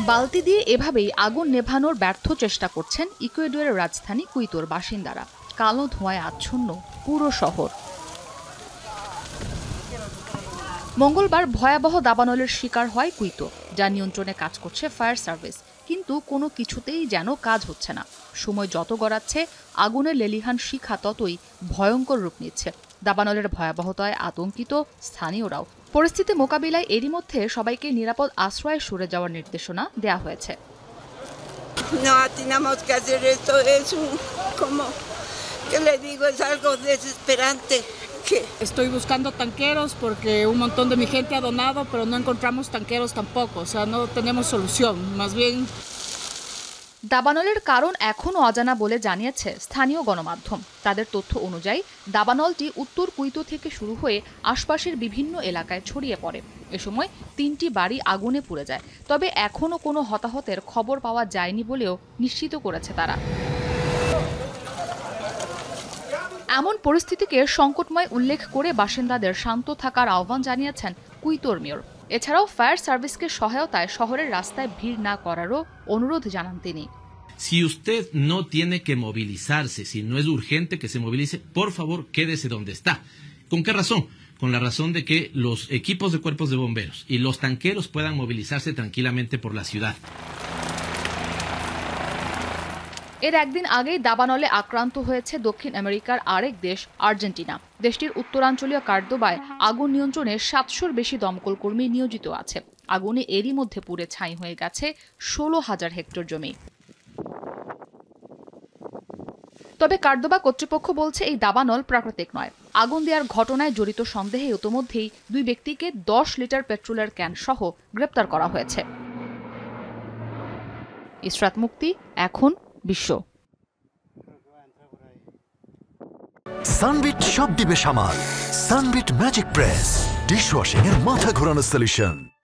বালতি দিয়ে এভাবেই আগুন নেভানোর ব্যর্থ চেষ্টা করছেন ইকুয়েডরের রাজধানী কুইতোর বাসিন্দারা। কালো ধোঁয়ায় আচ্ছন্ন পুরো শহর। মঙ্গলবার ভয়াবহ দাবানলের শিকার হয় কুইতো, যা নিয়ন্ত্রণে কাজ করছে ফায়ার সার্ভিস, কিন্তু কোনো কিছুতেই যেন কাজ হচ্ছে না। সময় যত গড়াচ্ছে আগুনের লেলিহান শিখা ততই ভয়ঙ্কর রূপ নিচ্ছে। দাবানলের ভয়াবহতায় আতঙ্কিত স্থানীয়রাও। পরিস্থিতি মোকাবিলায় এরই মধ্যে সবাইকে নিরাপদ আশ্রয়ে সরে যাওয়ার নির্দেশনা দেওয়া হয়েছে। Estoy buscando tanqueros porque un montón de mi gente ha donado, pero no encontramos tanqueros tampoco, o sea, no tenemos solución, más bien. দাবানলের কারণ এখনও অজানা বলে জানিয়েছে স্থানীয় গণমাধ্যম। তাদের তথ্য অনুযায়ী দাবানলটি উত্তর কুইতো থেকে শুরু হয়ে আশপাশের বিভিন্ন এলাকায় ছড়িয়ে পড়ে। এ সময় 3টি বাড়ি আগুনে পুড়ে যায়, তবে এখনও কোনো হতাহতের খবর পাওয়া যায়নি বলেও নিশ্চিত করেছে তারা। এমন পরিস্থিতিকে সংকটময় উল্লেখ করে বাসিন্দাদের শান্ত থাকার আহ্বান জানিয়েছেন কুইতোর মেয়র। এছাড়াও ফায়ার সার্ভিসকে সহায়তায় শহরের রাস্তায় ভিড় না করারও অনুরোধ জানান তিনি। Si usted no tiene que movilizarse, si no es urgente que se movilice, por favor quédese donde está. ¿Con qué razón? Con la razón de que los equipos de cuerpos de bomberos y los tanqueros puedan movilizarse tranquilamente por la ciudad. এর একদিন আগেই দাবানলে আক্রান্ত হয়েছে দক্ষিণ আমেরিকার আরেক দেশ Argentina. দেশটির উত্তরাঞ্চলীয় কার্দোবায় আগুন নিয়ন্ত্রণে 700-র বেশি দমকল কর্মী নিয়োজিত আছে। আগুনে এরই মধ্যে পুড়ে ছাই হয়ে গেছে 16,000 হেক্টর জমি। তবে কার্দোবা কর্তৃপক্ষ বলছে এই দাবানল প্রাকৃতিক নয়। আগুন দেওয়ার ঘটনায় জড়িত সন্দেহে ইতোমধ্যেই 2 ব্যক্তিকে 10 লিটার পেট্রোলের ক্যান সহ গ্রেপ্তার করা হয়েছে। ইসরাত মুক্তি, এখন বিশ্ব। সানবিট সব দিবে সামাল। সানবিট ম্যাজিক প্রেস ডিশওয়াশিং এর মাথা ঘোরানো সলিউশন।